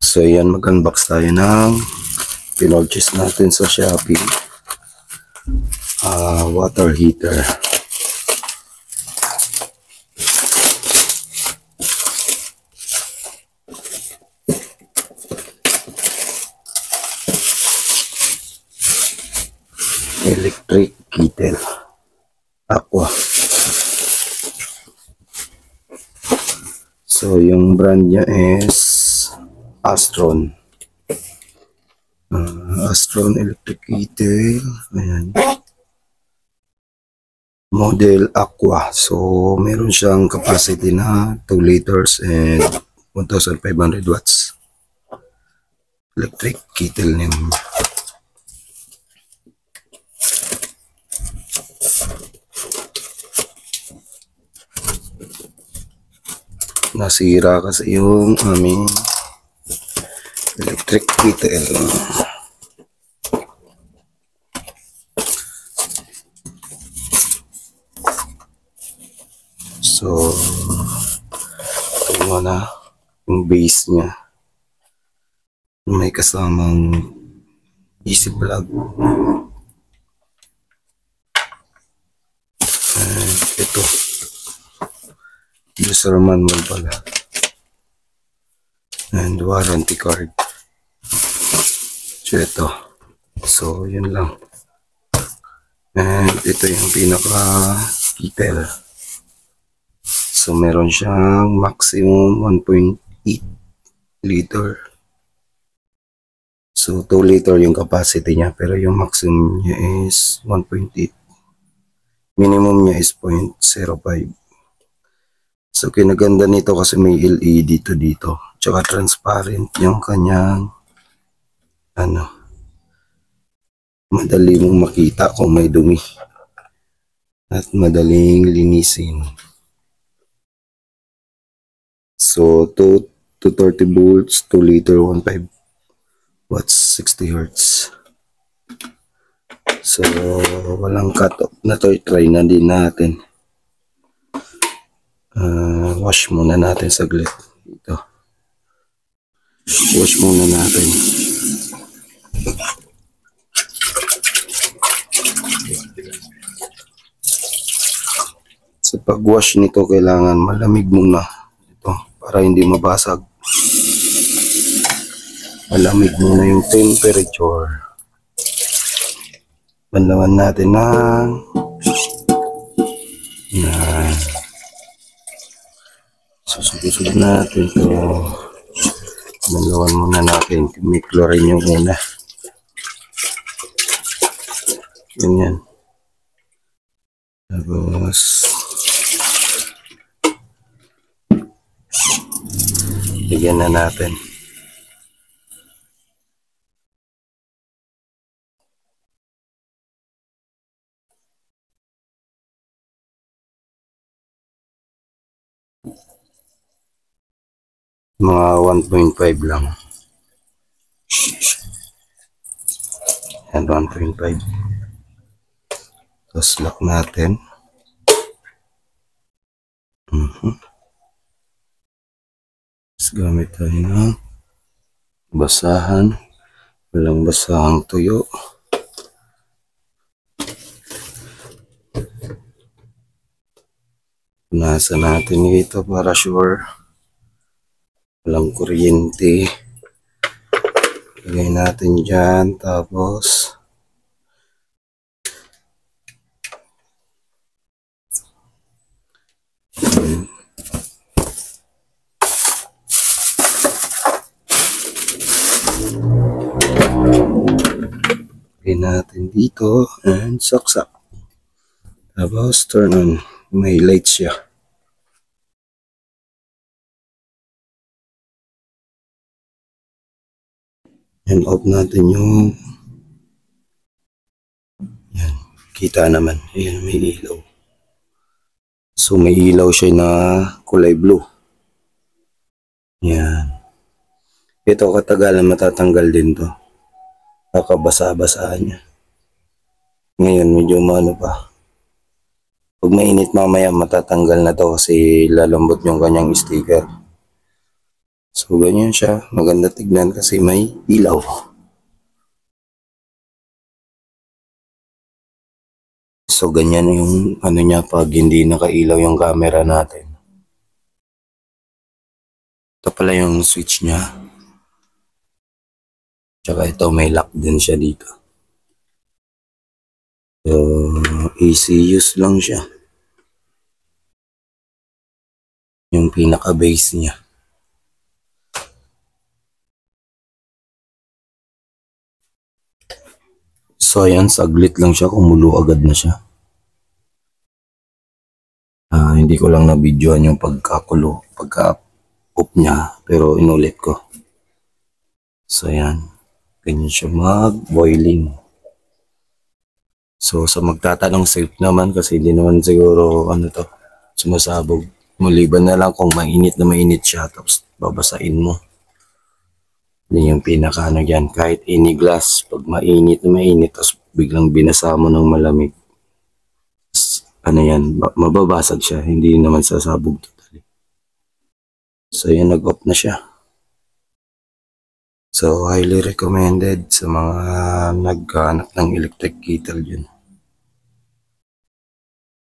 So yan, mag-unbox tayo ng pinurchase natin sa Shopee. Water heater. Electric kettle. Aqua. So yung brand niya is Astron. Astron electric kettle. Ayan. Model Aqua. So meron siyang capacity na 2 liters and 1,500 watts. Electric kettle name. Nasira kasi yung aming electric kettle. So ito muna yung base nya, may kasamang easy plug. And ito user manual pala and warranty card. So ito, so yun lang. And ito yung pinaka kettle. So meron siyang maximum 1.8 liter. So 2 liter yung capacity niya, pero yung maximum niya is 1.8. Minimum niya is 0.05. So kinaganda nito kasi may LED dito. Tsaka transparent yung kanyang madali mong makita kung may dumi. At madaling linisin. So 230 volts, 2 liter, 1.5 watts, 60 hertz. So walang cut off na to. Try na din natin. Wash muna natin saglit. Ito. Wash muna natin. Sa pag-wash nito, kailangan malamig muna. Ito, para hindi mabasag. Malamig muna yung temperature. Banlawan natin ng susugod natin ito. Banlawan muna natin. May chlorine yung una. Ganyan. Tapos bigyan na natin. Mga 1.5 lang. And 1.5. Tapos lock natin. Tapos gamit tayo ng basahan. Walang basahang tuyo. Punasan natin ito para sure. Walang kuryente. Lagay natin dyan. Tapos lagay natin dito and saksak. Tapos turn on. May light siya. And off natin yung yan, kita naman. Ayan, may ilaw. So may ilaw siya na kulay blue. Yan. Ito katagalan matatanggal din to. Nakabasa-basahan niya. Ngayon medyo maano pa. Pag mainit mamaya matatanggal na to kasi lalambot yung kanyang sticker. So, ganyan siya. Maganda tignan kasi may ilaw. So, ganyan yung ano niya pag hindi nakailaw yung camera natin. Ito pala yung switch niya. Tsaka ito, may lock din siya dito. So, easy use lang siya. Yung pinaka-base niya. So, ayan, saglit lang siya. Kumulo agad na siya. Hindi ko lang na-videoan yung pagka-off niya. Pero inulit ko. So, ayan. Ganyan siya mag-boiling. So, sa magtatanong, safe naman kasi hindi naman siguro, sumasabog. Maliban na lang kung mainit na mainit siya, tapos babasain mo. Yan yung pinaka dyan. Kahit any glass, pag mainit na mainit, tapos biglang binasa mo ng malamig, yan, mababasag siya. Hindi naman sasabog totally. So, yan, nag-off na siya. So, highly recommended sa mga naghahanap ng electric kettle dyan.